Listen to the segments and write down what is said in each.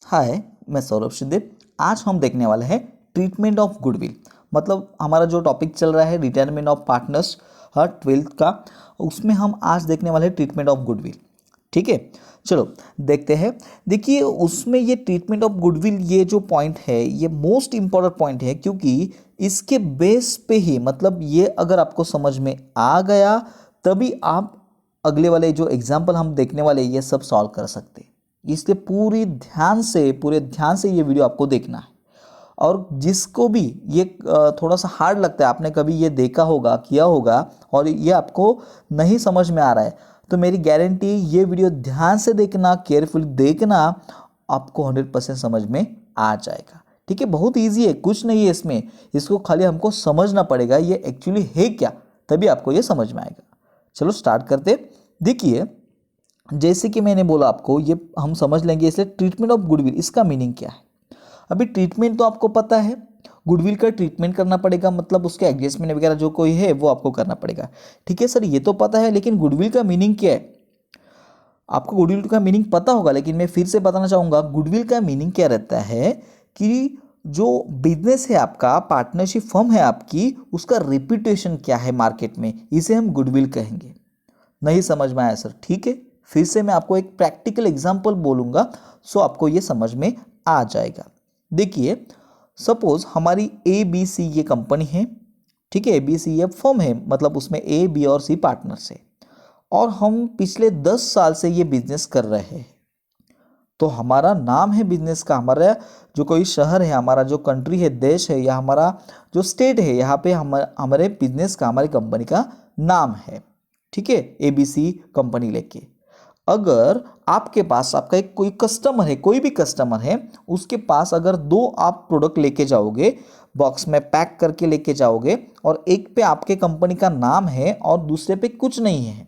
हाय, मैं सौरभ शिंदे। आज हम देखने वाले हैं ट्रीटमेंट ऑफ गुडविल। मतलब हमारा जो टॉपिक चल रहा है retirement of partners her 12th का, उसमें हम आज देखने वाले हैं ट्रीटमेंट ऑफ गुडविल। ठीक है, चलो देखते हैं। देखिए, उसमें ये ट्रीटमेंट ऑफ गुडविल ये जो पॉइंट है ये मोस्ट इंपॉर्टेंट पॉइंट है, क्योंकि इसके बेस पे ही मतलब ये अगर आपको समझ में आ गया तभी आप अगले वाले जो एग्जाम्पल हम देखने वाले ये सब सॉल्व कर सकते हैं। इसलिए पूरे ध्यान से ये वीडियो आपको देखना है। और जिसको भी ये थोड़ा सा हार्ड लगता है, आपने कभी ये देखा होगा, किया होगा और ये आपको नहीं समझ में आ रहा है, तो मेरी गारंटी ये वीडियो ध्यान से देखना, केयरफुली देखना, आपको 100% समझ में आ जाएगा। ठीक है, बहुत ईजी है, कुछ नहीं है इसमें। इसको खाली हमको समझना पड़ेगा ये एक्चुअली है क्या, तभी आपको ये समझ में आएगा। चलो स्टार्ट करते। देखिए, जैसे कि मैंने बोला आपको, ये हम समझ लेंगे। इसलिए ट्रीटमेंट ऑफ गुडविल, इसका मीनिंग क्या है? अभी ट्रीटमेंट तो आपको पता है, गुडविल का ट्रीटमेंट करना पड़ेगा, मतलब उसके एडजस्टमेंट वगैरह जो कोई है वो आपको करना पड़ेगा। ठीक है सर, ये तो पता है, लेकिन गुडविल का मीनिंग क्या है? आपको गुडविल का मीनिंग पता होगा, लेकिन मैं फिर से बताना चाहूँगा गुडविल का मीनिंग क्या रहता है कि जो बिजनेस है आपका, पार्टनरशिप फर्म है आपकी, उसका रेपुटेशन क्या है मार्केट में, इसे हम गुडविल कहेंगे। नहीं समझ में आया सर? ठीक है, फिर से मैं आपको एक प्रैक्टिकल एग्जांपल बोलूँगा, सो आपको ये समझ में आ जाएगा। देखिए, सपोज हमारी ABC ये कंपनी है। ठीक है, ABC ये फर्म है, मतलब उसमें A, B और C पार्टनर्स है, और हम पिछले 10 साल से ये बिजनेस कर रहे हैं। तो हमारा नाम है बिजनेस का, हमारा जो कोई शहर है, हमारा जो कंट्री है, देश है, या हमारा जो स्टेट है, यहाँ पे हमारे बिजनेस का, हमारी कंपनी का नाम है। ठीक है, ABC कंपनी लेके अगर आपके पास आपका एक कोई कस्टमर है, कोई भी कस्टमर है, उसके पास अगर 2 आप प्रोडक्ट लेके जाओगे, बॉक्स में पैक करके लेके जाओगे, और एक पे आपके कंपनी का नाम है और दूसरे पे कुछ नहीं है,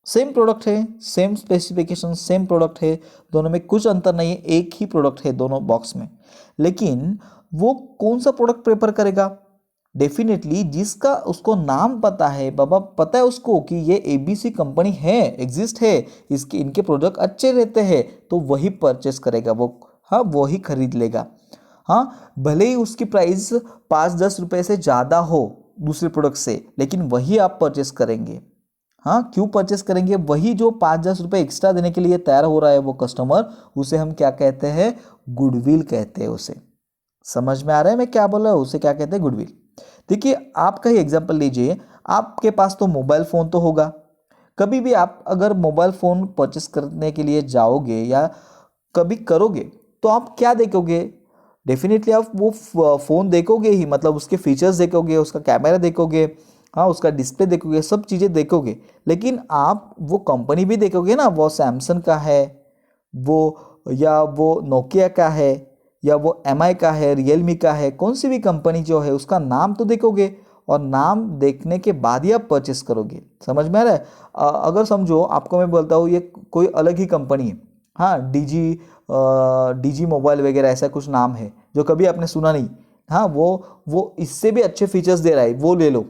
सेम प्रोडक्ट है, सेम स्पेसिफिकेशन, सेम प्रोडक्ट है, दोनों में कुछ अंतर नहीं है, एक ही प्रोडक्ट है दोनों बॉक्स में, लेकिन वो कौन सा प्रोडक्ट प्रेफर करेगा? डेफिनेटली जिसका उसको नाम पता है, बाबा पता है उसको कि ये ABC कंपनी है, एग्जिस्ट है, इसके इनके प्रोडक्ट अच्छे रहते हैं, तो वही परचेस करेगा वो। हाँ, वही खरीद लेगा। हाँ, भले ही उसकी प्राइस 5-10 रुपए से ज़्यादा हो दूसरे प्रोडक्ट से, लेकिन वही आप परचेस करेंगे। हाँ, क्यों परचेस करेंगे? वही जो 5-10 रुपये एक्स्ट्रा देने के लिए तैयार हो रहा है वो कस्टमर, उसे हम क्या कहते हैं? गुडविल कहते हैं उसे। समझ में आ रहा है मैं क्या बोल रहा हूँ? उसे क्या कहते हैं? गुडविल। देखिए, आपका ही एग्जांपल लीजिए। आपके पास तो मोबाइल फ़ोन तो होगा। कभी भी आप अगर मोबाइल फ़ोन परचेस करने के लिए जाओगे या कभी करोगे, तो आप क्या देखोगे? डेफिनेटली आप वो फ़ोन देखोगे ही, मतलब उसके फीचर्स देखोगे, उसका कैमरा देखोगे, हाँ, उसका डिस्प्ले देखोगे, सब चीज़ें देखोगे, लेकिन आप वो कंपनी भी देखोगे ना, वो सैमसंग का है, वो नोकिया का है, या वो MI का है, रियलमी का है, कौन सी भी कंपनी जो है उसका नाम तो देखोगे, और नाम देखने के बाद ही आप परचेस करोगे। समझ में आ रहा है? अगर समझो आपको मैं बोलता हूँ ये कोई अलग ही कंपनी है, हाँ, DG मोबाइल वगैरह ऐसा कुछ नाम है जो कभी आपने सुना नहीं, हाँ, वो इससे भी अच्छे फीचर्स दे रहा है, वो ले लो।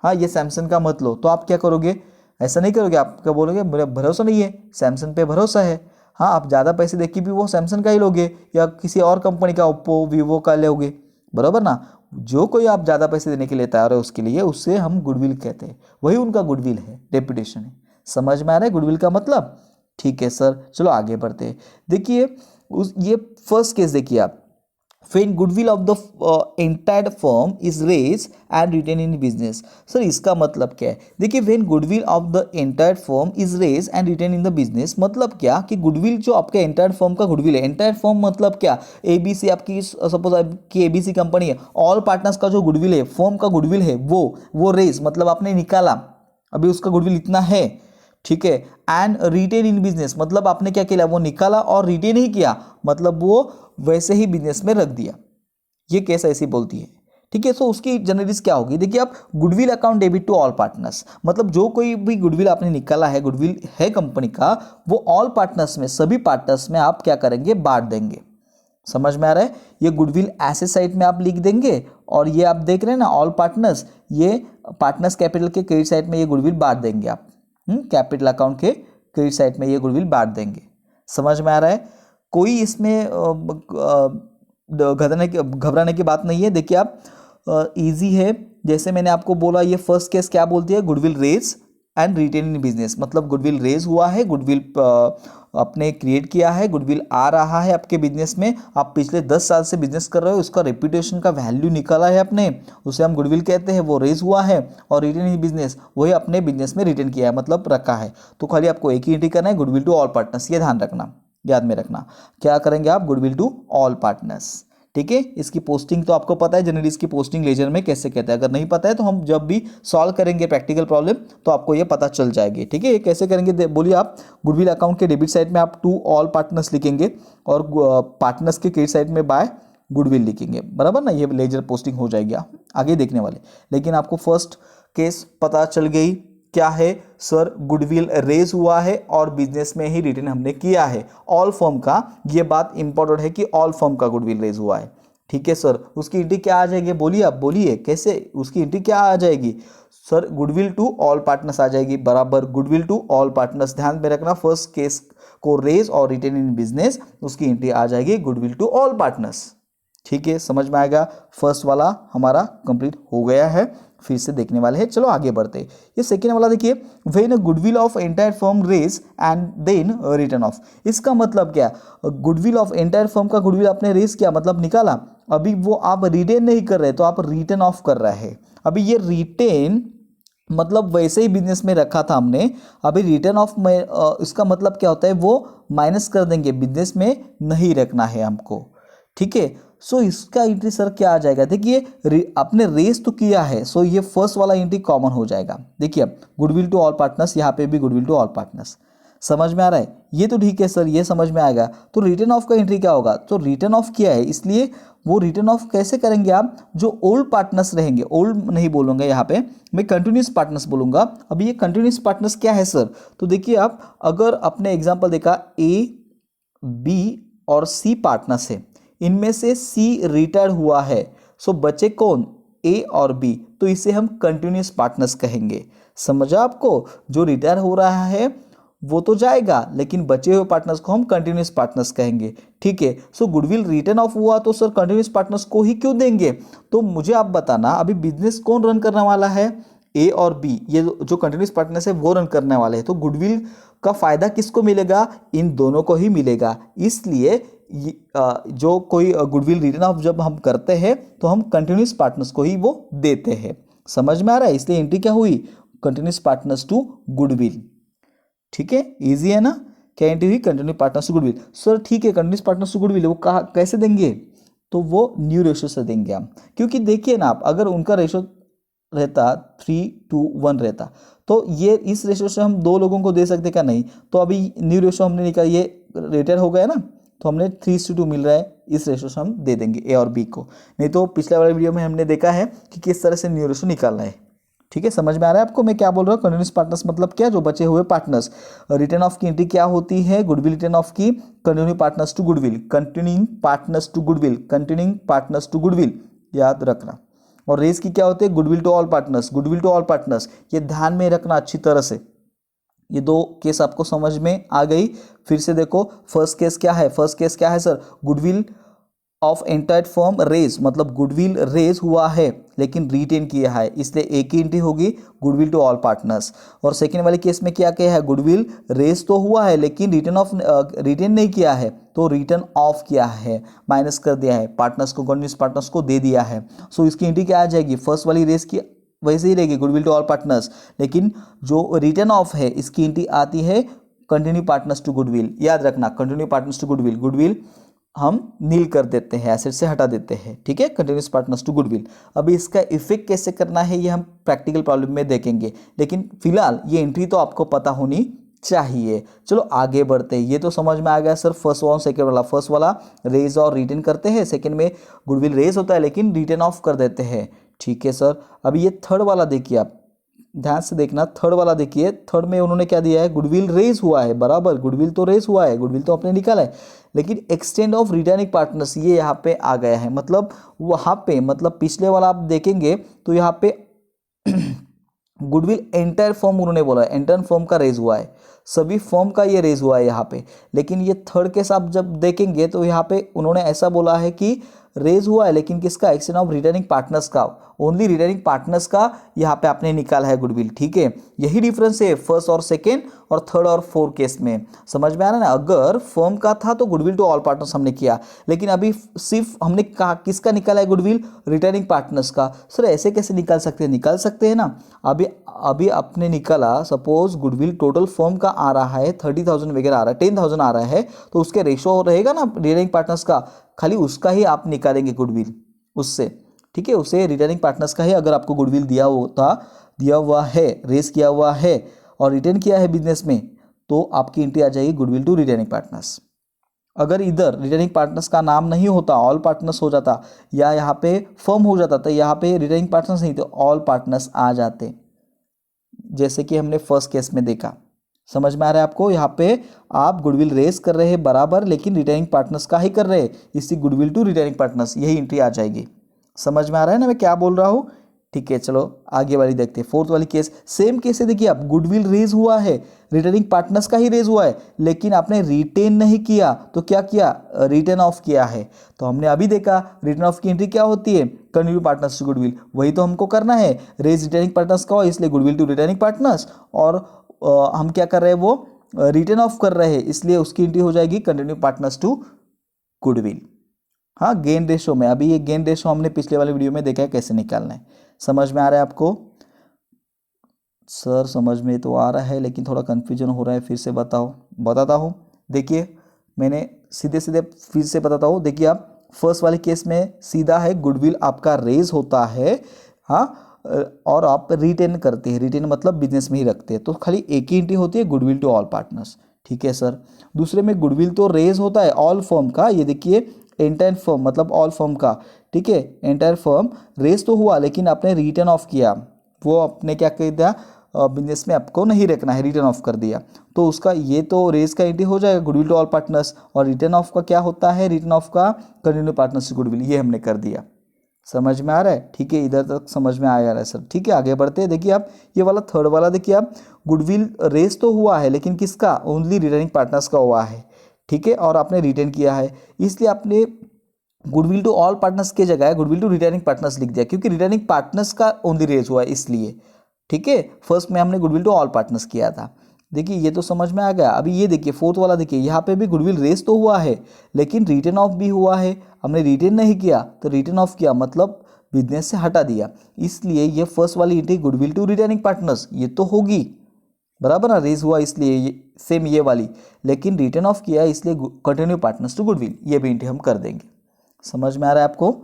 हाँ, ये सैमसंग का मत लो, तो आप क्या करोगे? ऐसा नहीं करोगे, आप क्या बोलोगे? मेरा भरोसा नहीं है, सैमसंग पे भरोसा है। हाँ, आप ज़्यादा पैसे देख के भी वो सैमसंग का ही लोगे, या किसी और कंपनी का, ओप्पो, वीवो का लोगे, बराबर ना? जो कोई आप ज़्यादा पैसे देने के लिए तैयार है उसके लिए, उससे हम गुडविल कहते हैं। वही उनका गुडविल है, रेपुटेशन है। समझ में आ रहा है गुडविल का मतलब? ठीक है सर, चलो आगे बढ़ते हैं। देखिए, ये फर्स्ट केस देखिए आप। when goodwill of the entire firm is raised and retained in business। Sir इसका मतलब क्या है? देखिए, when goodwill of the entire firm is raised and retained in the business, मतलब क्या कि गुडविल जो आपके एंटायर फर्म का गुडविल है, एंटायर फर्म मतलब क्या? ABC आपकी, सपोज आपकी ABC कंपनी है, ऑल पार्टनर्स का जो गुडविल है, फर्म का गुडविल है, वो रेज मतलब आपने निकाला, अभी उसका गुडविल इतना है। ठीक है, एंड रिटेन इन बिजनेस मतलब आपने क्या किया? वो निकाला और रिटेन ही किया, मतलब वो वैसे ही बिजनेस में रख दिया। ये केस ऐसी बोलती है। ठीक है, सो उसकी जनरलीज क्या होगी? देखिए, आप goodwill account debit to all partners, मतलब जो कोई भी गुडविल आपने निकाला है, गुडविल है कंपनी का, वो ऑल पार्टनर्स में, सभी पार्टनर्स में आप क्या करेंगे? बांट देंगे। समझ में आ रहा है? ये गुडविल ऐसे साइड में आप लिख देंगे, और ये आप देख रहे हैं ना ऑल पार्टनर्स, ये पार्टनर्स कैपिटल के क्रेडिट साइड में ये गुडविल बांट देंगे आप। कैपिटल अकाउंट के क्रेडिट साइड में ये गुडविल बांट देंगे। समझ में आ रहा है? कोई इसमें घबराने की बात नहीं है। देखिए आप, इजी है। जैसे मैंने आपको बोला, ये फर्स्ट केस क्या बोलती है, goodwill raise and retain in business, मतलब गुडविल रेज हुआ है, गुडविल आपने क्रिएट किया है, गुडविल आ रहा है आपके बिजनेस में, आप पिछले 10 साल से बिजनेस कर रहे हो, उसका रेपुटेशन का वैल्यू निकाला है आपने, उसे हम गुडविल कहते हैं, वो रेज हुआ है। और रिटेन इन बिजनेस, वही अपने बिजनेस में रिटेन किया है, मतलब रखा है। तो खाली आपको एक ही एंट्री करना है, गुडविल टू ऑल पार्टनर्स, ये ध्यान रखना, याद में रखना। क्या करेंगे आप, गुडविल टू ऑल पार्टनर्स, ठीक है। इसकी पोस्टिंग तो आपको पता है, जनरली इसकी पोस्टिंग लेजर में कैसे कहते हैं। अगर नहीं पता है तो हम जब भी सॉल्व करेंगे प्रैक्टिकल प्रॉब्लम तो आपको ये पता चल जाएगी, ठीक है। ये कैसे करेंगे, बोलिए आप। गुडविल अकाउंट के डेबिट साइड में आप टू ऑल पार्टनर्स लिखेंगे और पार्टनर्स के क्रेडिट साइड में बाय गुडविल लिखेंगे, बराबर ना। ये लेजर पोस्टिंग हो जाएगी आगे देखने वाले। लेकिन आपको फर्स्ट केस पता चल गई, क्या है सर, गुडविल रेज हुआ है और बिजनेस में ही रिटर्न हमने किया है, ऑल फर्म का। ये बात इंपॉर्टेंट है कि ऑल फर्म का गुडविल रेज हुआ है, ठीक है सर। उसकी एंट्री क्या आ जाएगी, बोलिए आप, बोलिए कैसे उसकी एंट्री क्या आ जाएगी sir, goodwill to all partners आ जाएगी, बराबर, गुडविल टू ऑल पार्टनर्स। ध्यान में रखना, फर्स्ट केस को रेज और रिटेन इन बिजनेस, उसकी एंट्री आ जाएगी गुडविल टू ऑल पार्टनर्स, ठीक है। समझ में आएगा, फर्स्ट वाला हमारा कंप्लीट हो गया है। फिर से देखने वाले हैं, चलो आगे बढ़ते हैं। ये सेकेंड वाला देखिए, when goodwill of entire firm raise and then written off. इसका मतलब क्या, गुडविल ऑफ एंटायर फर्म का गुडविल आपने रेज किया, मतलब निकाला, अभी वो आप रिटेन नहीं कर रहे तो आप रिटर्न ऑफ कर रहे हैं। अभी ये रिटेन मतलब वैसे ही बिजनेस में रखा था हमने, अभी रिटर्न ऑफ में इसका मतलब क्या होता है, वो माइनस कर देंगे, बिजनेस में नहीं रखना है हमको, ठीक है। सो इसका एंट्री सर क्या आ जाएगा, देखिए आपने रेस तो किया है, सो ये फर्स्ट वाला एंट्री कॉमन हो जाएगा। देखिए अब गुडविल टू ऑल पार्टनर्स, यहाँ पे भी गुडविल टू ऑल पार्टनर्स, समझ में आ रहा है, ये तो ठीक है सर, ये समझ में आएगा। तो रिटर्न ऑफ का एंट्री क्या होगा, तो रिटर्न ऑफ किया है, इसलिए वो रिटर्न ऑफ कैसे करेंगे आप, जो ओल्ड पार्टनर्स रहेंगे, ओल्ड नहीं बोलूंगा यहाँ पे, मैं कंटिन्यूस पार्टनर्स बोलूंगा। अब ये कंटिन्यूस पार्टनर्स क्या है सर, तो देखिए आप, अगर अपने एग्जाम्पल देखा, ए बी और सी पार्टनर्स है, इनमें से सी रिटायर हुआ है, सो बचे कौन, ए और बी, तो इसे हम कंटिन्यूस पार्टनर्स कहेंगे। समझा आपको, जो रिटायर हो रहा है वो तो जाएगा, लेकिन बचे हुए पार्टनर्स को हम कंटिन्यूस पार्टनर्स कहेंगे, ठीक है। सो गुडविल रिटर्न ऑफ हुआ तो सर कंटिन्यूस पार्टनर्स को ही क्यों देंगे, तो मुझे आप बताना, अभी बिजनेस कौन रन करने वाला है, ए और बी, ये जो कंटिन्यूस पार्टनर्स है वो रन करने वाले हैं, तो गुडविल का फायदा किसको मिलेगा, इन दोनों को ही मिलेगा। इसलिए जो कोई गुडविल रिटर्न ऑफ जब हम करते हैं तो हम कंटिन्यूस पार्टनर्स को ही वो देते हैं, समझ में आ रहा है। इसलिए एंट्री क्या हुई, कंटिन्यूस पार्टनर्स टू गुडविल, ठीक है, इजी है ना। क्या एंट्री हुई, continuous partners to goodwill. Sir ठीक है, कंटिन्यूस पार्टनर्स टू गुडविल वो कहा कैसे देंगे, तो वो न्यू रेशो से देंगे हम, क्योंकि देखिए ना आप, अगर उनका रेशो रहता 3:1 रहता, तो ये इस रेशो से हम दो लोगों को दे सकते क्या, नहीं। तो अभी न्यू रेशो हमने निकाला, ये रिटायर हो गया ना, तो हमने 3:2 मिल रहा है, इस रेशो से हम दे देंगे ए और बी को। नहीं तो पिछले वाले वीडियो में हमने देखा है कि किस तरह से न्यू रेशो निकालना है, ठीक है। समझ में आ रहा है आपको मैं क्या बोल रहा हूँ, कंटिन्यूस पार्टनर्स मतलब क्या, जो बचे हुए पार्टनर्स। रिटर्न ऑफ की एंट्री क्या होती है, गुडविल रिटर्न ऑफ की, continue partners to goodwill, continuing partners to goodwill, continuing partners to goodwill, याद रखना। और रेस की क्या होती है, goodwill to all partners, goodwill to all partners, ये ध्यान में रखना अच्छी तरह से। ये दो केस आपको समझ में आ गई। फिर से देखो, फर्स्ट केस क्या है, फर्स्ट केस क्या है sir, goodwill of entire firm raise, मतलब गुडविल रेज हुआ है लेकिन रिटेन किया है, इसलिए एक ही एंट्री होगी, गुडविल टू ऑल पार्टनर्स। और सेकेंड वाले केस में क्या क्या है, गुडविल रेज तो हुआ है लेकिन रिटेन नहीं किया है, तो रिटर्न ऑफ किया है, माइनस कर दिया है, पार्टनर्स को, कंटिन्यूस पार्टनर्स को दे दिया है। सो इसकी एंट्री क्या आ जाएगी, फर्स्ट वाली रेज की वैसे ही रहेगी, गुडविल टू ऑल पार्टनर्स, लेकिन जो रिटर्न ऑफ है इसकी एंट्री आती है कंटिन्यू पार्टनर्स टू गुडविल। याद रखना, continue partners to goodwill, goodwill हम नील कर देते हैं, एसेट से हटा देते हैं, ठीक है, कंटिन्यूस पार्टनर्स टू गुडविल। अभी इसका इफेक्ट कैसे करना है ये हम प्रैक्टिकल प्रॉब्लम में देखेंगे, लेकिन फिलहाल ये एंट्री तो आपको पता होनी चाहिए। चलो आगे बढ़ते हैं, ये तो समझ में आ गया सर, फर्स्ट वाला सेकेंड वाला। फर्स्ट वाला रेज और रिटर्न करते हैं, सेकेंड में गुडविल रेज होता है लेकिन रिटर्न ऑफ कर देते हैं, ठीक है सर। अभी ये थर्ड वाला देखिए, आप ध्यान से देखना, थर्ड वाला देखिए, थर्ड में उन्होंने क्या दिया है, गुडविल रेज हुआ है, बराबर, गुडविल तो रेज हुआ है, गुडविल तो अपने निकाला है, लेकिन एक्सटेंड ऑफ रिटर्निंग पार्टनर्स ये यहाँ पे आ गया है, मतलब वहाँ पे, मतलब पिछले वाला आप देखेंगे तो यहाँ पे गुडविल एंटायर फर्म उन्होंने बोला है, एंटायर फर्म का रेज हुआ है, सभी फर्म का ये रेज हुआ है यहाँ पे। लेकिन ये थर्ड केस आप जब देखेंगे तो यहाँ पे उन्होंने ऐसा बोला है कि रेज हुआ है, लेकिन किसका, एक्शन ऑफ रिटर्निंग पार्टनर्स का, ओनली रिटर्निंग पार्टनर्स का यहाँ पे आपने निकाला है गुडविल। ठीक है, यही डिफरेंस है फर्स्ट और सेकेंड और थर्ड और फोर्थ केस में। समझ में आ रहा है ना, अगर फर्म का था तो गुडविल टू ऑल पार्टनर्स हमने किया, लेकिन अभी सिर्फ हमने कहा किसका निकाला है गुडविल, रिटर्निंग पार्टनर्स का। सर ऐसे कैसे निकाल सकते हैं, निकाल सकते हैं ना। अभी अभी आपने निकाला, सपोज गुडविल टोटल फर्म का आ रहा है 30,000 वगैरह आ रहा है, 10,000 आ रहा है, तो उसके रेशो रहेगा ना रिटर्निंग पार्टनर्स का, खाली उसका ही आप निकालेंगे गुडविल उससे। ठीक है, उसे रिटर्निंग पार्टनर्स का ही अगर आपको गुडविल दिया हुआ है, रेस किया हुआ है और रिटर्न किया है बिजनेस में, तो आपकी एंट्री आ जाएगी गुडविल टू रिटर्निंग पार्टनर्स। अगर इधर रिटर्निंग पार्टनर्स का नाम नहीं होता, ऑल पार्टनर्स हो जाता, या यहाँ पे फर्म हो जाता, तो यहाँ पे रिटर्निंग पार्टनर्स नहीं तो ऑल पार्टनर्स आ जाते, जैसे कि हमने फर्स्ट केस में देखा। समझ में आ रहा है आपको, यहाँ पे आप गुडविल रेस कर रहे हैं बराबर, लेकिन रिटर्निंग पार्टनर्स का ही कर रहे हैं, इससे गुडविल टू रिटर्निंग पार्टनर्स यही एंट्री आ जाएगी। समझ में आ रहा है ना मैं क्या बोल रहा हूँ। ठीक है, चलो आगे वाली देखते हैं। फोर्थ वाली केस, सेम केस है, देखिए आप गुडविल रेज हुआ है, रिटर्निंग पार्टनर्स का ही रेज हुआ है, लेकिन आपने रिटेन नहीं किया, तो क्या किया, रिटर्न ऑफ किया है। तो हमने अभी देखा रिटर्न ऑफ की एंट्री क्या होती है, कंटिन्यू पार्टनर्स टू गुडविल, वही तो हमको करना है, रेज रिटर्निंग पार्टनर्स का हो, इसलिए गुडविल टू रिटर्निंग पार्टनर्स, और हम क्या कर रहे हैं, वो रिटर्न ऑफ कर रहे हैं, इसलिए उसकी एंट्री हो जाएगी कंटिन्यू पार्टनर्स टू गुडविल। हाँ, गेन रेशो में, अभी ये गेन रेशो हमने पिछले वाले वीडियो में देखा है कैसे निकालना है। समझ में आ रहा है आपको। सर समझ में तो आ रहा है, लेकिन थोड़ा कन्फ्यूजन हो रहा है, फिर से बताता हूँ। देखिए मैंने सीधे सीधे फिर से बताता हूँ। देखिए आप फर्स्ट वाले केस में सीधा है, गुडविल आपका रेज होता है, हाँ, और आप रिटेन करते हैं, रिटेन मतलब बिजनेस में ही रखते हैं, तो खाली एक ही एंट्री होती है, गुडविल टू ऑल पार्टनर्स। ठीक है सर। दूसरे में गुडविल तो रेज होता है ऑल फर्म का, ये देखिए एंटायर फर्म मतलब ऑल फर्म का। ठीक है, एंटायर फर्म रेज तो हुआ, लेकिन आपने रिटर्न ऑफ किया, वो आपने क्या कर दिया, बिजनेस में आपको नहीं रखना है, रिटर्न ऑफ कर दिया, तो उसका ये तो रेज का एंट्री हो जाएगा गुडविल टू ऑल पार्टनर्स, और रिटर्न ऑफ का क्या होता है, रिटर्न ऑफ का कंटिन्यू पार्टनर्स गुडविल, ये हमने कर दिया। समझ में आ रहा है। ठीक है, इधर तक समझ में आ रहा है सर। ठीक है, आगे बढ़ते हैं। देखिए आप ये वाला थर्ड वाला देखिए आप, गुडविल रेज तो हुआ है, लेकिन किसका, ओनली रिटर्निंग पार्टनर्स का हुआ है। ठीक है, और आपने रिटर्न किया है, इसलिए आपने गुडविल टू ऑल पार्टनर्स की जगह गुडविल टू रिटर्निंग पार्टनर्स लिख दिया, क्योंकि रिटर्निंग पार्टनर्स का ओनली रेज हुआ है इसलिए। ठीक है, फर्स्ट में हमने गुडविल टू ऑल पार्टनर्स किया था। देखिए ये तो समझ में आ गया। अभी ये देखिए फोर्थ वाला, देखिए यहाँ पे भी गुडविल रेज तो हुआ है, लेकिन रिटर्न ऑफ भी हुआ है, हमने रिटर्न नहीं किया, तो रिटर्न ऑफ किया मतलब बिजनेस से हटा दिया, इसलिए ये फर्स्ट वाली entry goodwill to returning partners ये तो होगी बराबर ना, रेज हुआ इसलिए ये सेम ये वाली, लेकिन रिटर्न ऑफ किया इसलिए कंटिन्यू पार्टनर्स टू गुडविल, ये भी एंट्री हम कर देंगे। समझ में आ रहा है आपको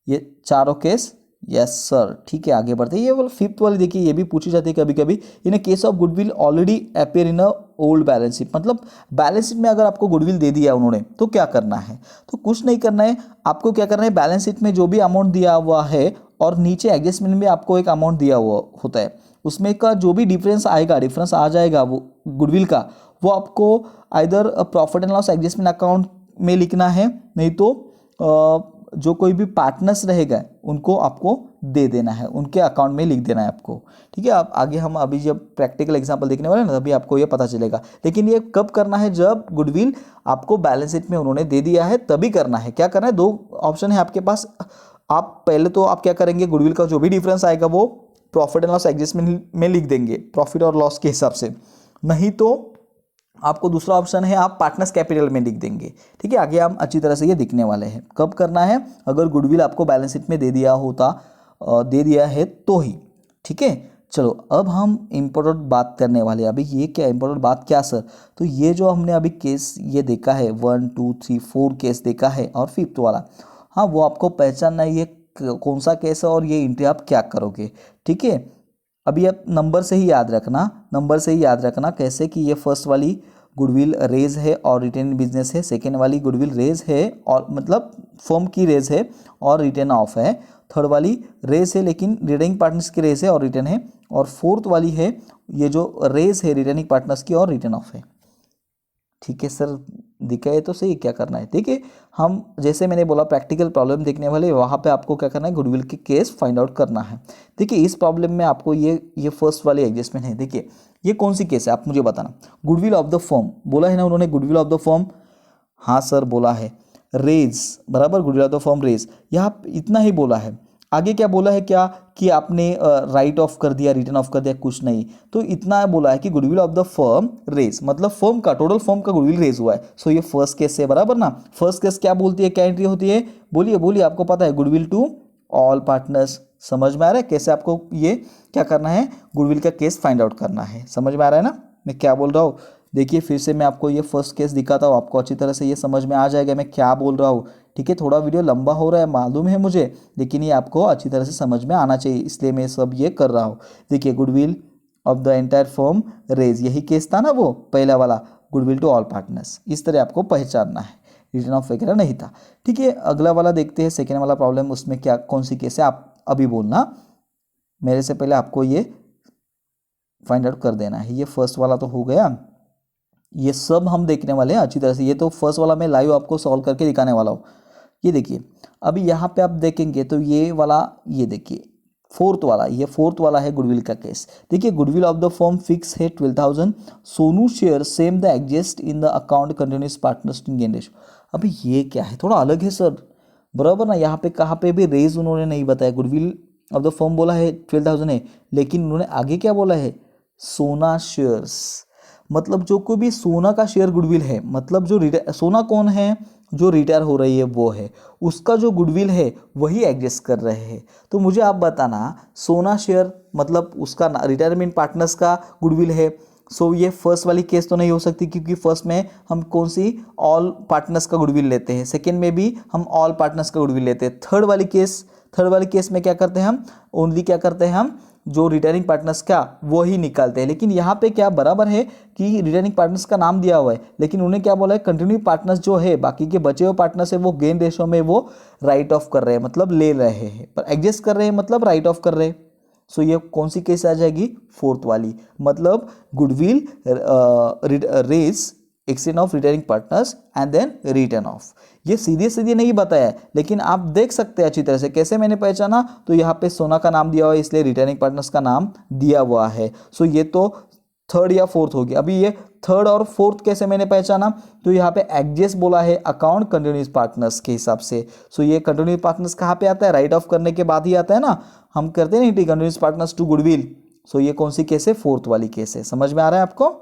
ये चारों केस। Yes sir. ठीक है, आगे बढ़ते हैं। ये वाला फिफ्थ वाली देखिए, ये भी पूछी जाती है कभी कभी, in case of goodwill already appear in a old balance sheet, मतलब बैलेंस शीट में अगर आपको गुडविल दे दिया उन्होंने तो क्या करना है, तो कुछ नहीं करना है आपको, क्या करना है, बैलेंस शीट में जो भी अमाउंट दिया हुआ है और नीचे एडजस्टमेंट में आपको एक अमाउंट दिया हुआ होता है, उसमें का जो भी डिफरेंस आ जाएगा वो गुडविल का, वो आपको either profit and loss adjustment account में लिखना है, नहीं तो जो कोई भी पार्टनर्स रहेगा उनको आपको दे देना है, उनके अकाउंट में लिख देना है आपको। ठीक है, आप आगे हम अभी जब प्रैक्टिकल एग्जांपल देखने वाले हैं ना, तभी आपको ये पता चलेगा, लेकिन ये कब करना है, जब गुडविल आपको बैलेंस शीट में उन्होंने दे दिया है तभी करना है। क्या करना है, दो ऑप्शन है आपके पास। आप पहले तो आप क्या करेंगे, गुडविल का जो भी डिफरेंस आएगा वो प्रॉफिट एंड लॉस एडजस्टमेंट में लिख देंगे, प्रॉफिट और लॉस के हिसाब से, नहीं तो आपको दूसरा ऑप्शन है आप पार्टनर्स कैपिटल में लिख देंगे। ठीक है, आगे हम अच्छी तरह से ये दिखने वाले हैं। कब करना है, अगर गुडविल आपको बैलेंस शीट में दे दिया है तो ही। ठीक है, चलो अब हम इम्पोर्टेंट बात करने वाले हैं। अभी ये क्या इम्पोर्टेंट बात क्या सर, तो ये जो हमने अभी केस ये देखा है 1 2 3 4 केस देखा है, और फिफ्थ वाला, हाँ वो आपको पहचानना है ये कौन सा केस है और ये एंट्री आप क्या करोगे। ठीक है, अभी आप नंबर से ही याद रखना कैसे कि ये फर्स्ट वाली गुडविल रेज है और रिटेन बिजनेस है, सेकेंड वाली गुडविल रेज है और मतलब फर्म की रेज है और रिटेन ऑफ है, थर्ड वाली रेज है लेकिन रिटेनिंग पार्टनर्स की रेज है और रिटर्न है, और फोर्थ वाली है ये जो रेज है रिटेनिंग पार्टनर्स की और रिटर्न ऑफ है। ठीक है सर, दिखाए तो सही क्या करना है। ठीक है, हम जैसे मैंने बोला प्रैक्टिकल प्रॉब्लम देखने वाले, वहाँ पे आपको क्या करना है, गुडविल के केस फाइंड आउट करना है। देखिए इस प्रॉब्लम में आपको ये फर्स्ट वाली एडजस्टमेंट है। देखिए ये कौन सी केस है आप मुझे बताना। गुडविल ऑफ द फर्म बोला है ना उन्होंने, गुडविल ऑफ द फर्म, हाँ सर बोला है। रेज बराबर, goodwill of the firm raise, यहाँ इतना ही बोला है। आगे क्या बोला है, क्या कि आपने राइट ऑफ कर दिया, रिटर्न ऑफ कर दिया, कुछ नहीं। तो इतना बोला है कि goodwill of the firm raise, मतलब फर्म का, टोटल फर्म का गुडविल रेज हुआ है। सो ये फर्स्ट केस है बराबर ना। फर्स्ट केस क्या बोलती है, क्या एंट्री होती है, बोलिए बोलिए, आपको पता है, गुडविल टू ऑल पार्टनर्स। समझ में आ रहा है कैसे आपको ये क्या करना है, गुडविल का केस फाइंड आउट करना है। समझ में आ रहा है ना मैं क्या बोल रहा हूँ। देखिए फिर से मैं आपको ये फर्स्ट केस दिखाता हूँ, आपको अच्छी तरह से ये समझ में आ जाएगा मैं क्या बोल रहा हूँ। ठीक है, थोड़ा वीडियो लंबा हो रहा है मालूम है मुझे, लेकिन ये आपको अच्छी तरह से समझ में आना चाहिए, इसलिए मैं सब ये कर रहा हूँ। देखिए goodwill of the entire firm raise, यही केस था ना वो पहला वाला, गुडविल टू ऑल पार्टनर्स, इस तरह आपको पहचानना है, रिटर्न ऑफ वगैरह नहीं था। ठीक है, अगला वाला देखते हैं, सेकेंड वाला प्रॉब्लम, उसमें क्या कौन सी केस है आप अभी बोलना, मेरे से पहले आपको ये फाइंड आउट कर देना है। ये फर्स्ट वाला तो हो गया, ये सब हम देखने वाले हैं अच्छी तरह से। ये तो फर्स्ट वाला मैं लाइव आपको सॉल्व करके दिखाने वाला हूँ। ये देखिए अभी यहाँ पे आप देखेंगे तो ये वाला, ये देखिए फोर्थ वाला, ये फोर्थ वाला है गुडविल का केस। देखिए goodwill of the firm fix है 12,000, Sonu share same the exist in the account continuous partners in gain ratio. अभी ये क्या है, थोड़ा अलग है सर, बराबर ना। यहाँ पे कहाँ पे भी रेज उन्होंने नहीं बताया, गुडविल ऑफ द फर्म बोला है 12,000 है, लेकिन उन्होंने आगे क्या बोला है, सोना शेयर्स, मतलब जो कोई भी सोना का शेयर गुडविल है, मतलब जो सोना कौन है, जो रिटायर हो रही है वो है, उसका जो गुडविल है वही एग्जिस्ट कर रहे हैं। तो मुझे आप बताना, सोना शेयर मतलब उसका रिटायरमेंट पार्टनर्स का गुडविल है। सो ये फर्स्ट वाली केस तो नहीं हो सकती, क्योंकि फर्स्ट में हम कौन सी, ऑल पार्टनर्स का गुडविल लेते हैं, सेकेंड में भी हम ऑल पार्टनर्स का गुडविल लेते हैं। थर्ड वाली केस में क्या करते हैं हम, ओनली क्या करते हैं हम, जो रिटर्निंग पार्टनर्स का वो ही निकालते हैं। लेकिन यहाँ पे क्या बराबर है कि रिटर्निंग पार्टनर्स का नाम दिया हुआ है, लेकिन उन्हें क्या बोला है, कंटिन्यू पार्टनर्स जो है, बाकी के बचे हुए पार्टनर्स है वो गेन रेशो में वो राइट ऑफ कर रहे हैं, मतलब ले रहे हैं, पर एडजस्ट कर रहे हैं मतलब राइट ऑफ कर रहे हैं। सो ये कौन सी केस आ जाएगी, फोर्थ वाली, मतलब goodwill raise exchange of returning partners and then written off. ये सीधे सीधे नहीं बताया है, लेकिन आप देख सकते हैं अच्छी तरह से। कैसे मैंने पहचाना, तो यहाँ पे सोना का नाम दिया हुआ है, इसलिए रिटर्निंग पार्टनर्स का नाम दिया हुआ है। सो ये तो थर्ड या फोर्थ हो गया। अभी ये थर्ड और फोर्थ कैसे मैंने पहचाना, तो यहाँ पे एग्जिस्ट बोला है अकाउंट कंटिन्यूस पार्टनर्स के हिसाब से। सो ये कंटिन्यूस पार्टनर्स कहाँ पे आता है, राइट ऑफ करने के बाद ही आता है ना, हम करते हैं नहीं, कंटिन्यूस पार्टनर्स टू गुडविल। सो ये कौन सी केस है, फोर्थ वाली केस है। समझ में आ रहा है आपको,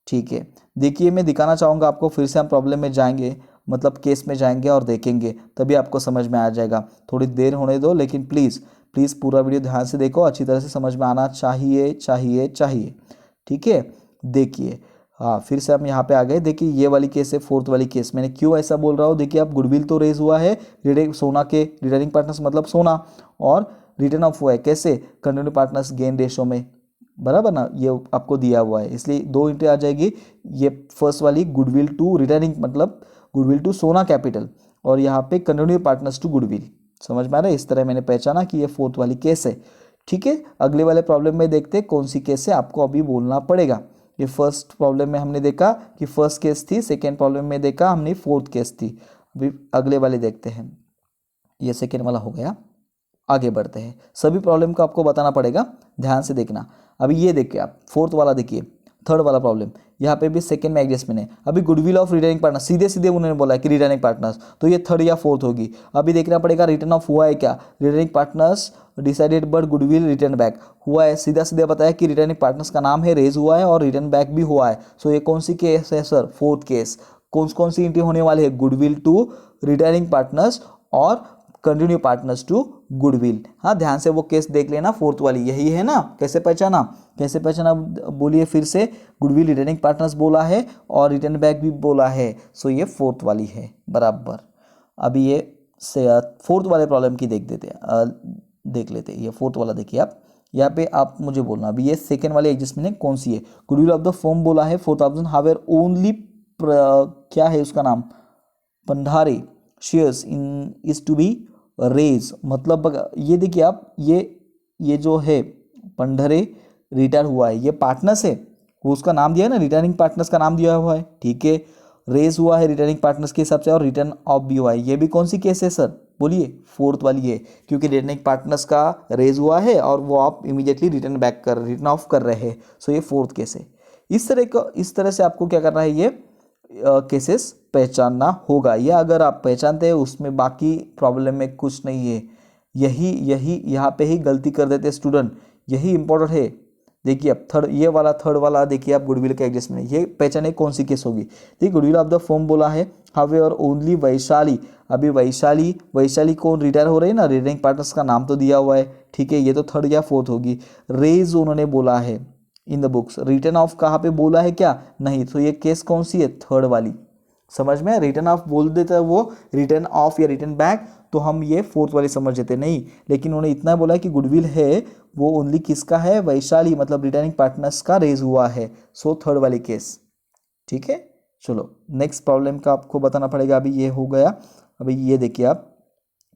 ठीक है। देखिए मैं दिखाना चाहूँगा आपको, फिर से हम प्रॉब्लम में जाएंगे, मतलब केस में जाएंगे और देखेंगे, तभी आपको समझ में आ जाएगा। थोड़ी देर होने दो, लेकिन प्लीज़ प्लीज़ पूरा वीडियो ध्यान से देखो, अच्छी तरह से समझ में आना चाहिए चाहिए चाहिए। ठीक है, देखिए हाँ फिर से हम यहाँ पे आ गए। देखिए ये वाली केस है, फोर्थ वाली केस। मैंने क्यों ऐसा बोल रहा हूँ, देखिए आप गुडविल तो रेज हुआ है, सोना के रिटर्निंग पार्टनर्स मतलब सोना, और रिटर्न ऑफ हुआ है कैसे, कंटिन्यू पार्टनर्स गेन रेशो में, बराबर ना, ये आपको दिया हुआ है, इसलिए दो एंट्री आ जाएगी। ये फर्स्ट वाली गुडविल टू रिटर्निंग मतलब गुडविल टू सोना कैपिटल, और यहाँ पे कंटिन्यू पार्टनर्स टू गुडविल। समझ में आ रहा है, इस तरह मैंने पहचाना कि ये फोर्थ वाली केस है। ठीक है, अगले वाले प्रॉब्लम में देखते हैं कौन सी केस है, आपको अभी बोलना पड़ेगा। ये फर्स्ट प्रॉब्लम में हमने देखा कि फर्स्ट केस थी, सेकेंड प्रॉब्लम में देखा हमने फोर्थ केस थी। अभी अगले वाले देखते हैं, ये सेकेंड वाला हो गया। आगे बढ़ते हैं, सभी प्रॉब्लम को आपको बताना पड़ेगा, ध्यान से देखना। अभी ये देखिए आप फोर्थ वाला देखिए, थर्ड वाला प्रॉब्लम, यहाँ पे भी सेकंड में एडजस्टमेंट है। अभी गुडविल ऑफ रिटर्निंग पार्टनर, सीधे सीधे उन्होंने बोला कि रिटर्निंग पार्टनर्स, तो ये थर्ड या फोर्थ होगी। अभी देखना पड़ेगा रिटर्न ऑफ हुआ है क्या, returning partners decided but goodwill return back हुआ है, सीधा सीधा बताया कि रिटर्निंग पार्टनर्स का नाम है, रेज हुआ है और रिटर्न बैक भी हुआ है। सो ये कौन सी केस है सर, फोर्थ केस। कौन सी एंट्री होने वाली है, गुडविल टू रिटर्निंग पार्टनर्स और कंटिन्यू पार्टनर्स टू गुडविल। हाँ ध्यान से वो केस देख लेना, फोर्थ वाली यही है ना। कैसे पहचाना बोलिए फिर से, गुडविल रिटर्निंग पार्टनर्स बोला है और रिटर्न बैक भी बोला है। सो ये फोर्थ वाली है बराबर। अभी ये से फोर्थ वाले प्रॉब्लम की देख लेते हैं। ये फोर्थ वाला देखिए आप, यहाँ पे आप मुझे बोलना। अभी ये सेकेंड वाले एडजस्टमेंट है कौन सी है, गुडविल ऑफ द फर्म बोला है 4,000 हावेर ओनली, क्या है उसका नाम, पंधारे shares in is to be raise, मतलब ये देखिए आप, ये जो है पंडरे रिटायर हुआ है, ये पार्टनर्स है, वो उसका नाम दिया है ना, रिटायरिंग पार्टनर्स का नाम दिया हुआ है। ठीक है, रेज हुआ है रिटर्निंग पार्टनर्स के हिसाब से और रिटर्न ऑफ भी हुआ है। ये भी कौन सी केस है सर, बोलिए, फोर्थ वाली है, क्योंकि रिटर्निंग पार्टनर्स का रेज हुआ है और वो आप इमीडिएटली रिटर्न ऑफ कर रहे हैं। सो ये फोर्थ केस है। इस तरह से आपको क्या करना है, ये केसेस पहचानना होगा। या अगर आप पहचानते हैं उसमें बाकी प्रॉब्लम में कुछ नहीं है। यही यहाँ पे ही गलती कर देते स्टूडेंट, यही इंपॉर्टेंट है। देखिए अब थर्ड वाला देखिए आप, गुडविल का एडजस्टमेंट, ये पहचाने कौन सी केस होगी। देखिए गुडविल ऑफ द फर्म बोला है, हावेवर ओनली वैशाली, अभी वैशाली कौन रिटायर हो रही है ना, रिटायरिंग पार्टनर्स का नाम तो दिया हुआ है, ठीक है, ये तो थर्ड या फोर्थ होगी। रेज उन्होंने बोला है in the books, return of कहाँ पे बोला है क्या, नहीं, तो ये केस कौन सी है, थर्ड वाली। समझ में, रिटर्न ऑफ बोल देता है वो, रिटर्न ऑफ या रिटर्न बैक, तो हम ये फोर्थ वाली समझ लेते नहीं, लेकिन उन्होंने इतना बोला कि गुडविल है वो ओनली किसका है, वैशाली, मतलब रिटर्निंग पार्टनर्स का रेज हुआ है। सो थर्ड वाली केस, ठीक है। चलो नेक्स्ट प्रॉब्लम का आपको बताना पड़ेगा। अभी ये हो गया, अभी ये देखिए आप,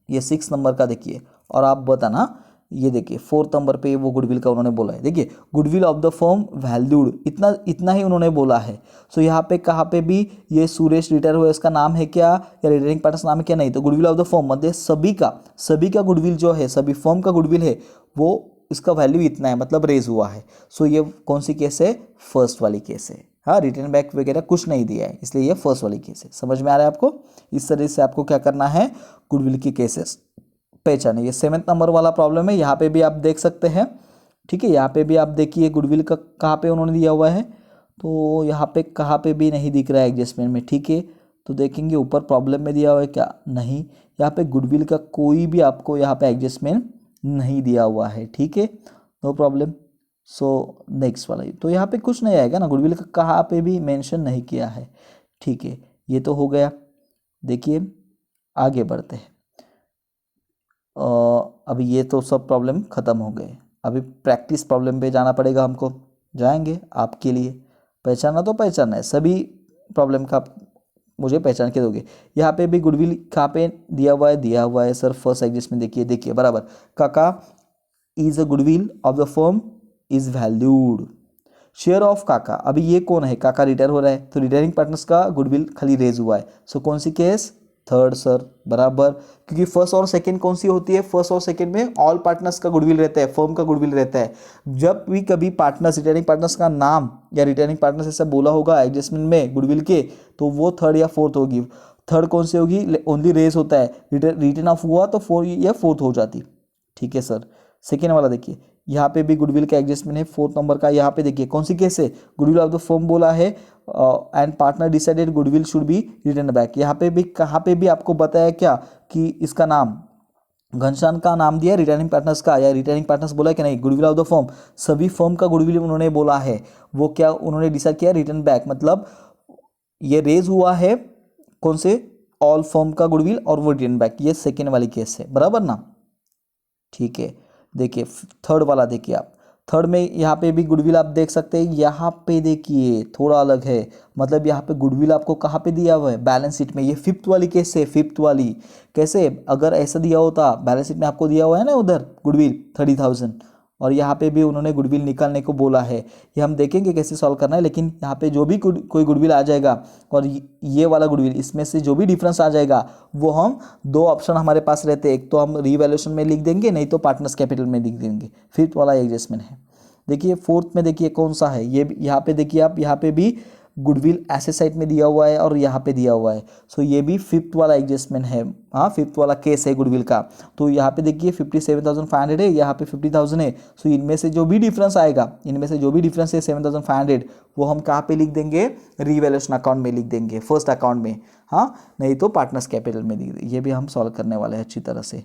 ये 6 नंबर का देखिए और आप बताना। ये देखिए 4th नंबर पे वो गुडविल का उन्होंने बोला है। देखिए goodwill of the firm valued, इतना ही उन्होंने बोला है। सो यहाँ पे कहाँ पे भी ये सुरेश रिटायर हुआ, इसका नाम है क्या या रिटायरिंग पार्टनर्स नाम है क्या, नहीं, तो गुडविल ऑफ द फर्म मतलब सभी का गुडविल जो है, सभी फर्म का गुडविल है, वो इसका वैल्यू इतना है, मतलब रेज हुआ है। सो ये कौन सी केस है, फर्स्ट वाली केस है। हाँ, रिटर्न बैक वगैरह कुछ नहीं दिया है, इसलिए ये फर्स्ट वाली केस है। समझ में आ रहा है आपको। इस तरह से आपको क्या करना है, गुडविल की केसेस पहचाने। ये 7th नंबर वाला प्रॉब्लम है, यहाँ पे भी आप देख सकते हैं, ठीक है। यहाँ पे भी आप देखिए गुडविल का कहाँ पे उन्होंने दिया हुआ है, तो यहाँ पे कहाँ पे भी नहीं दिख रहा है एडजस्टमेंट में, ठीक है। तो देखेंगे ऊपर प्रॉब्लम में दिया हुआ है क्या, नहीं, यहाँ पे गुडविल का कोई भी आपको यहाँ पे एडजस्टमेंट नहीं दिया हुआ है, ठीक है, नो प्रॉब्लम। सो नेक्स्ट वाला, तो यहाँ पे कुछ नहीं आएगा ना, गुडविल का कहाँ पे भी मेंशन नहीं किया है, ठीक है। ये तो हो गया। देखिए आगे बढ़ते हैं। अभी ये तो सब प्रॉब्लम ख़त्म हो गए, अभी प्रैक्टिस प्रॉब्लम पे जाना पड़ेगा हमको, जाएंगे आपके लिए। पहचानना तो पहचानना है, सभी प्रॉब्लम का मुझे पहचान के दोगे। यहाँ पे भी गुडविल कहाँ पे दिया हुआ है सर, फर्स्ट एडजस्टमेंट देखिए बराबर, काका is a goodwill of the firm is valued, share of काका, अभी ये कौन है, काका रिटायर हो रहा है, तो रिटायरिंग पार्टनर्स का गुडविल खाली रेज हुआ है। सो कौन सी केस, थर्ड सर, बराबर, क्योंकि फर्स्ट और सेकंड कौन सी होती है, फर्स्ट और सेकंड में ऑल पार्टनर्स का गुडविल रहता है, फर्म का गुडविल रहता है। जब भी कभी पार्टनर्स, रिटायरिंग पार्टनर्स का नाम या रिटायरिंग पार्टनर्स ऐसा बोला होगा एडजस्टमेंट में गुडविल के, तो वो थर्ड या फोर्थ होगी। थर्ड कौन सी होगी, ओनली रेज होता है, रिटर्न ऑफ हुआ तो फोर्थ या फोर्थ हो जाती, ठीक है सर। सेकेंड वाला देखिए, यहाँ पे भी गुडविल का एडजस्टमेंट है 4th नंबर का। यहाँ पे देखिए कौन सी केस है, गुडविल ऑफ द फर्म बोला है and partner decided goodwill should be return back. यहाँ पे भी कहाँ पे भी आपको बताया क्या कि इसका नाम, घनश्याम का नाम दिया रिटर्निंग पार्टनर्स का, या रिटर्निंग पार्टनर्स बोला कि नहीं, गुडविल ऑफ द फर्म, सभी फर्म का गुडविल उन्होंने बोला है। वो क्या उन्होंने डिसाइड किया, रिटर्न बैक, मतलब ये रेज हुआ है कौन से, ऑल फर्म का गुडविल, और वो रिटर्न बैक, ये सेकेंड वाली केस है, बराबर ना, ठीक है। देखिए थर्ड वाला देखिए आप, थर्ड में यहाँ पे भी गुडविल आप देख सकते हैं, यहाँ पे देखिए थोड़ा अलग है, मतलब यहाँ पे गुडविल आपको कहाँ पे दिया हुआ है, बैलेंस शीट में। ये 5th वाली केस है, 5th वाली कैसे, अगर ऐसा दिया होता बैलेंस शीट में आपको दिया हुआ है ना उधर गुडविल 30,000, और यहाँ पे भी उन्होंने गुडविल निकालने को बोला है, ये हम देखेंगे कैसे सॉल्व करना है। लेकिन यहाँ पे जो भी कोई गुडविल आ जाएगा और ये वाला गुडविल, इसमें से जो भी डिफरेंस आ जाएगा वो हम, दो ऑप्शन हमारे पास रहते हैं, एक तो हम रीवैल्यूएशन में लिख देंगे, नहीं तो पार्टनर्स कैपिटल में लिख देंगे। 5th वाला एडजस्टमेंट है। देखिए 4th में देखिए कौन सा है, ये यहाँ पे देखिए आप, यहाँ पे भी गुडविल एसेट साइड में दिया हुआ है और यहाँ पे दिया हुआ है। सो ये भी 5th वाला एडजस्टमेंट है, हाँ 5th वाला केस है गुडविल का। तो यहाँ पे देखिए 57,500 है, यहाँ पे 50,000 है। सो इनमें से जो भी डिफरेंस आएगा, इनमें से जो भी डिफरेंस है 7,500, वो हम कहाँ पे लिख देंगे, रीवैल्यूएशन अकाउंट में लिख देंगे, फर्स्ट अकाउंट में, हाँ, नहीं तो पार्टनर्स कैपिटल में लिख देंगे। ये भी हम सॉल्व करने वाले हैं अच्छी तरह से,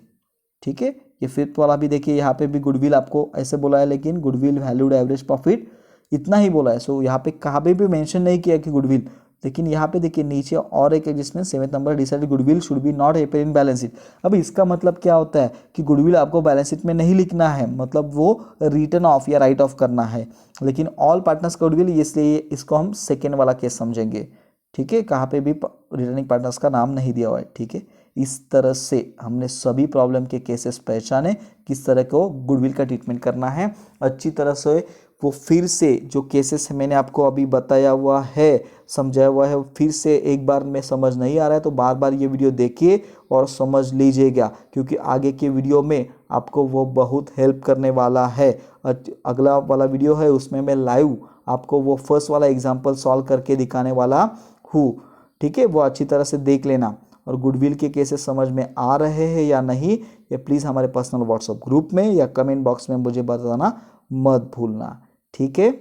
ठीक है। ये 5th वाला भी देखिए, यहाँ पे भी गुडविल आपको ऐसे बोला है, लेकिन गुडविल वैल्यूड एवरेज प्रॉफिट इतना ही बोला है। सो यहाँ पे कहाँ पे भी मेंशन नहीं किया कि गुडविल, लेकिन यहाँ पे देखिए नीचे और एक adjustment 7th number, decided goodwill should be not appear in balance sheet. अब इसका मतलब क्या होता है कि गुडविल आपको बैलेंस शीट में नहीं लिखना है, मतलब वो रिटर्न ऑफ या राइट ऑफ करना है, लेकिन ऑल पार्टनर्स का गुडविल, इसलिए इसको हम सेकेंड वाला केस समझेंगे, ठीक है। कहाँ पे भी रिटर्निंग पार्टनर्स का नाम नहीं दिया हुआ है, ठीक है। इस तरह से हमने सभी प्रॉब्लम के केसेस पहचाने, किस तरह को गुडविल का ट्रीटमेंट करना है, अच्छी तरह से वो फिर से जो केसेस है मैंने आपको अभी बताया हुआ है, समझाया हुआ है, फिर से एक बार में समझ नहीं आ रहा है तो बार बार ये वीडियो देखिए और समझ लीजिएगा, क्योंकि आगे के वीडियो में आपको वो बहुत हेल्प करने वाला है। अगला वाला वीडियो है उसमें मैं लाइव आपको वो फर्स्ट वाला एग्जाम्पल सॉल्व करके दिखाने वाला हूँ, ठीक है। वो अच्छी तरह से देख लेना। और गुडविल के केसेस समझ में आ रहे हैं या नहीं, ये प्लीज़ हमारे पर्सनल व्हाट्सएप ग्रुप में या कमेंट बॉक्स में मुझे बताना मत भूलना, ठीक है।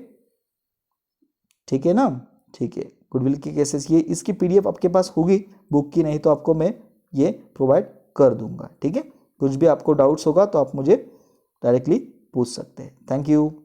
ठीक है ना, ठीक है। गुडविल के केसेस ये, इसकी पीडीएफ आपके पास होगी बुक की, नहीं तो आपको मैं ये प्रोवाइड कर दूंगा, ठीक है। कुछ भी आपको डाउट्स होगा तो आप मुझे डायरेक्टली पूछ सकते हैं। Thank you.